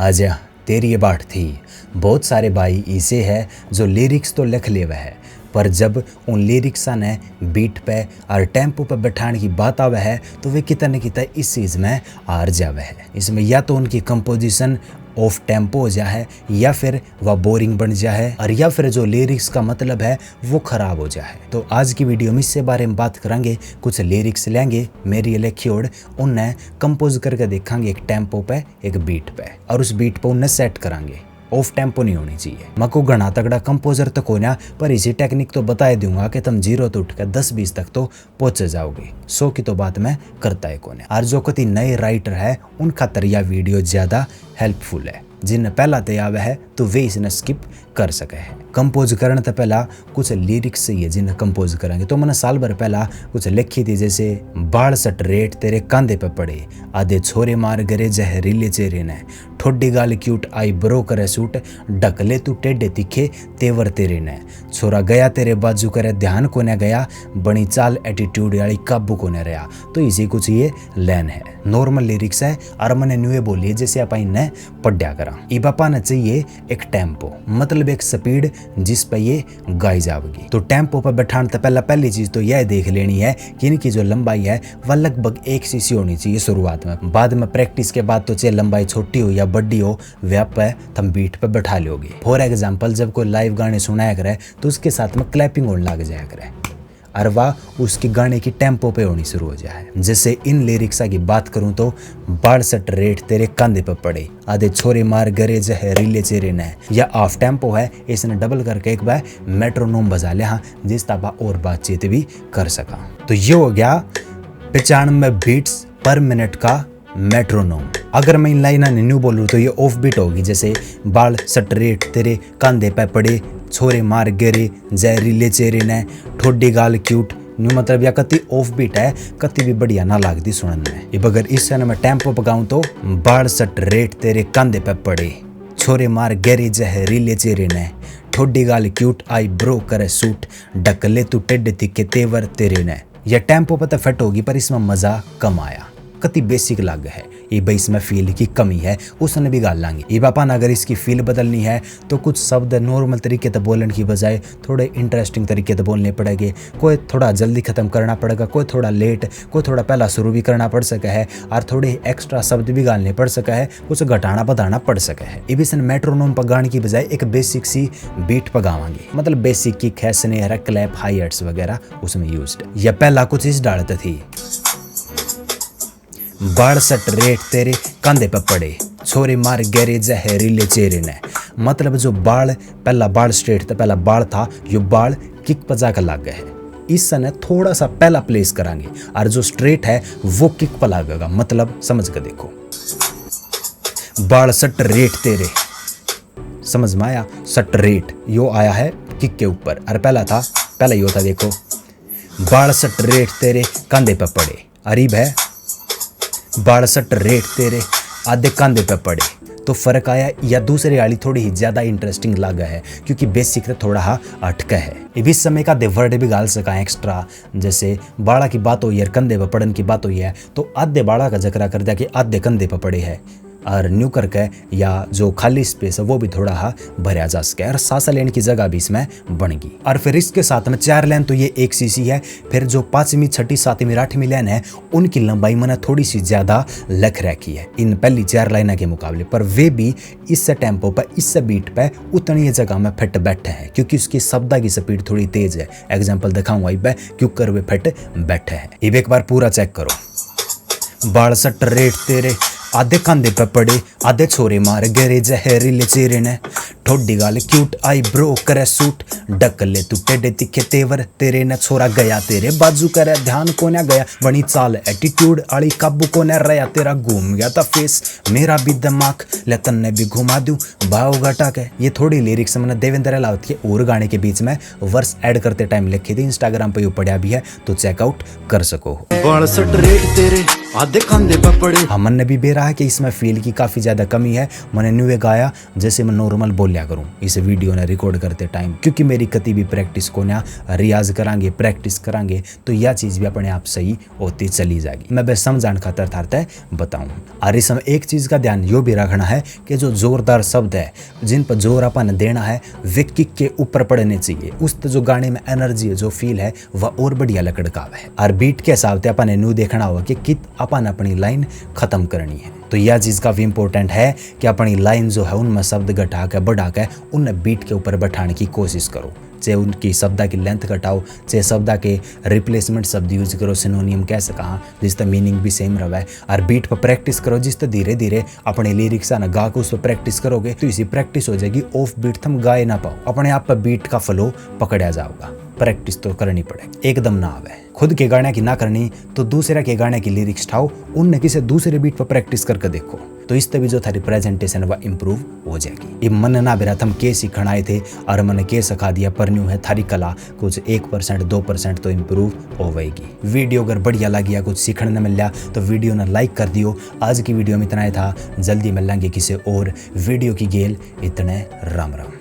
आजा तेरी ये बात थी। बहुत सारे भाई ऐसे है जो लिरिक्स तो लिख ले है, पर जब उन लिरिक्सा ने बीट पे और टेम्पो पे बैठाने की बात आवे है तो वे कितना न कितना इस चीज़ में हार जावे है। इसमें या तो उनकी कंपोजिशन ऑफ टेम्पो हो जा है, या फिर वह बोरिंग बन जा है, और या फिर जो लिरिक्स का मतलब है वो खराब हो जा है। तो आज की वीडियो में इससे बारे में बात करेंगे। कुछ लिरिक्स लेंगे मेरी लिखी और उन्हें कंपोज करके देखेंगे एक टेम्पो पे एक बीट पे, और उस बीट पे उन्हें सेट करांगे। ऑफ टेम्पो नहीं होनी चाहिए। मको घना तगड़ा कंपोजर तक होना, पर इसी टेक्निक तो बता दूंगा कि तुम 0 तो उठ कर 10-20 तक तो पहुंच जाओगे। 100 की तो बात मैं करता है कोने। और जो कति नए राइटर है उन खातर यह वीडियो ज्यादा हेल्पफुल है। जिन्हें पहला ते आवे है तो वे इसने स्किप कर सके है। कंपोज करने तो पहला कुछ लिरिक्स सही है जिन्हें कंपोज करेंगे। तो मैंने साल भर पहला कुछ लिखी थी, जैसे बाल सट रेट तेरे कांधे पे पड़े, आधे छोरे मार गरे जहरीले चेहरे ने, ठोडी गाल क्यूट आई ब्रो करे सूट, ढकले तू टेढ़े तीखे तेवर तेरे ने, छोरा गया तेरे बाजू करे ध्यान को न गया, बनी चाल एटीट्यूड वाली काबू को न रहा। तो इसी कुछ ये लाइन है, नॉर्मल लिरिक्स है और मैंने न्यूए बोली जैसे आप इन्हें पढ़ा करा। इबापा ने चाहिए एक टेम्पो, मतलब एक स्पीड जिस पे ये गाई जाएगी। तो टेम्पो पर बैठाने से पहली चीज तो यह देख लेनी है कि इनकी जो लंबाई है वह लगभग एक सी होनी चाहिए शुरुआत में। बाद में प्रैक्टिस के बाद तो चाहे लंबाई छोटी हो या बड़ी हो, वह पे तुम बीट पे बैठा लोगे। फॉर एग्जाम्पल जब कोई लाइव गाने सुनाया करे तो उसके साथ में क्लैपिंग होने लग जाया करे, और वह उसके गाने की टेम्पो पे होनी शुरू हो जाए। जैसे इन लिरिक्सा की बात करूं तो बाल सट रेट तेरे कंधे पे पड़े, आधे छोरे मार गरे जहरीले चेहरे ने, या ऑफ टेम्पो है इसने डबल करके एक बार मेट्रोनोम बजा लिया जिस ताबा और बातचीत भी कर सका। तो ये हो गया 95 बीट्स पर मिनट का मेट्रोनोम। अगर मैं इन लाइन न्यू बोलूँ तो ये ऑफ बीट होगी, जैसे बाल सट रेट तेरे कंधे पे पड़े, छोरे मार गेरे जहरीले चेहरे ने, ठोडी गाल क्यूट न्यू, मतलब या कति ऑफ बीट है, कति भी बढ़िया ना लगती सुनने में। अब अगर इस समय मैं टेम्पो पकाऊं तो बाल सट रेट तेरे कंधे पे पड़े, छोरे मार गेरे जहरीले चेहरे ने, ठोडी गाल क्यूट आई ब्रो करे सूट, ढकले तू टेढ़े तीखे तेवर तेरे ने। यह टेम्पो पे तो फिट होगी पर इसमें मजा कम आया, कति बेसिक लग है। ये भाई इसमें फील की कमी है उसने भी गाल लांगी। ये बापा ने अगर इसकी फील बदलनी है तो कुछ शब्द नॉर्मल तरीके से बोलने की बजाय थोड़े इंटरेस्टिंग तरीके से बोलने पड़ेंगे। कोई थोड़ा जल्दी खत्म करना पड़ेगा, कोई थोड़ा लेट, कोई थोड़ा पहला शुरू भी करना पड़ सका है, और थोड़े एक्स्ट्रा शब्द भी गालने पड़ सका है, कुछ घटाना बढ़ाना पड़ सका है। ये भी मेट्रोनोम पर गाने की बजाय एक बेसिक सी बीट पर गावांगे, मतलब बेसिक की खैसने हरा क्लैप हाई हट्स वगैरह उसमें यूज। या पहला कुछ इस डालते थी, बाल सट रेट तेरे कंधे पे पड़े, छोरे मार गहरे जहरीले चेहरे ने, मतलब जो बाल पहला बाल स्ट्रेट था, पहला बाल था, यो बाल किक पजा कर लग गए है। इस समय थोड़ा सा पहला प्लेस करांगे और जो स्ट्रेट है वो किक पर लगेगा, मतलब समझ कर देखो। बाल सट रेट तेरे, समझ में आया? सट रेट यो आया है किक के ऊपर, और पहला यो था देखो, बाल सट रेट तेरे कंधे पे पड़े, अरीब है बाल सट रेट तेरे आधे कंधे पे पड़े। तो फर्क आया, या दूसरी वाली थोड़ी ही ज्यादा इंटरेस्टिंग लगा है क्योंकि बेसिक तो थोड़ा हा अटका है। ये भी समय का वर्ड भी गाल सका एक्स्ट्रा, जैसे बाड़ा की बात हुई है, कंधे पे पड़न की बात हुई है तो आधे बाड़ा का जिक्र कर दिया कि आधे कंधे पे पड़े है, और न्यू करके या जो खाली स्पेस है वो भी थोड़ा हा भरा जा सके, और सांसा लेने की जगह भी इसमें बन गई। और फिर इसके साथ में 4 लाइन तो ये एक सीसी है। फिर जो 5वीं 6वीं 7वीं 8वीं लाइन है उनकी लंबाई मैंने थोड़ी सी ज्यादा लख रखी है इन पहली 4 लाइनों के मुकाबले, पर वे भी इस टेम्पो पर इस बीट पे उतनी ही जगह में फिट बैठे हैं क्योंकि उसकी शब्द की स्पीड थोड़ी तेज है। एग्जाम्पल दिखाऊंगा इब क्यों कर वे फिट बैठे हैं। इब एक बार पूरा चेक करो। बाल सट रेट तेरे आधे कंधे पे पड़े, आधे छोरे मार गरे जहरीले चेहरे ने, ठोडी गाल क्यूट आई ब्रो करे सूट, ढकले तू टेढ़े तीखे तेवर तेरे ने, छोरा गया तेरे बाजू करे ध्यान को न गया, बनी चाल एटीट्यूड आली काबू को न रहा, तेरा घूम गया था फेस मेरा भी दिमाग, ले तन्ने भी घुमा दूं भाव घटा के। ये थोड़ी लिरिक्स मैंने देवेंद्र लावत के और गाने के बीच में वर्स ऐड करते टाइम लिखी थी, इंस्टाग्राम पे पड़ा भी है तो चेकआउट कर सको। आधे कंधे पे पड़े, हमने भी बेरा रहा है कि इसमें फील की काफ़ी ज़्यादा कमी है। मैंने न्यू गाया जैसे मैं नॉर्मल बोलिया करूँ इस वीडियो ने रिकॉर्ड करते टाइम, क्योंकि मेरी कति भी प्रैक्टिस को ना रियाज करांगे, प्रैक्टिस करांगे तो यह चीज़ भी अपने आप सही होती चली जाएगी। मैं बस समझान खातर थारते बताऊँ। और इसमें एक चीज़ का ध्यान यो भी रखना है कि जो जोरदार शब्द है जिन पर जोर अपन देना है वे किक के ऊपर पड़ने चाहिए। उस जो गाने में एनर्जी है, जो फील है वह और बढ़िया लकड़काव है। और बीट के हिसाब से अपन ने न्यू देखना होगा कि कित अपन अपनी लाइन खत्म करनी है। तो यह चीज़ काफ़ी इंपॉर्टेंट है कि अपनी लाइन जो है उनमें शब्द घटा के बढ़ा के उन्हें बीट के ऊपर बैठाने की कोशिश करो। चाहे उनकी शब्द की लेंथ घटाओ, चाहे शब्द के रिप्लेसमेंट शब्द यूज करो, सिनोनियम कैसे कहा जिसका मीनिंग भी सेम रहे। और बीट पर प्रैक्टिस करो, जिससे धीरे धीरे अपने लिरिक्स ना गा के उस पर प्रैक्टिस करोगे तो इसी प्रैक्टिस हो जाएगी। ऑफ बीट तुम गाए ना पाओ, अपने आप पर बीट का फ्लो पकड़ा जाओगा। प्रैक्टिस तो करनी पड़ेगी, एकदम ना आवे। खुद के गाने की ना करनी तो दूसरे के गाने की लिरिक्स ठाओ, उनने किसी दूसरे बीट पर प्रैक्टिस करके देखो, तो इस तभी जो थारी प्रेजेंटेशन वह इंप्रूव हो जाएगी। ये मन ना बेरा थम के सीखण आए थे और मैंने के सिखा दिया, पर न्यू है थारी कला कुछ 1% 2% तो इंप्रूव होगी। वीडियो अगर बढ़िया लगी, कुछ सीखने न मिल तो वीडियो ने लाइक कर दियो। आज की वीडियो में इतना ही था, जल्दी मिलेंगे किसी और वीडियो की गेल। इतने राम राम।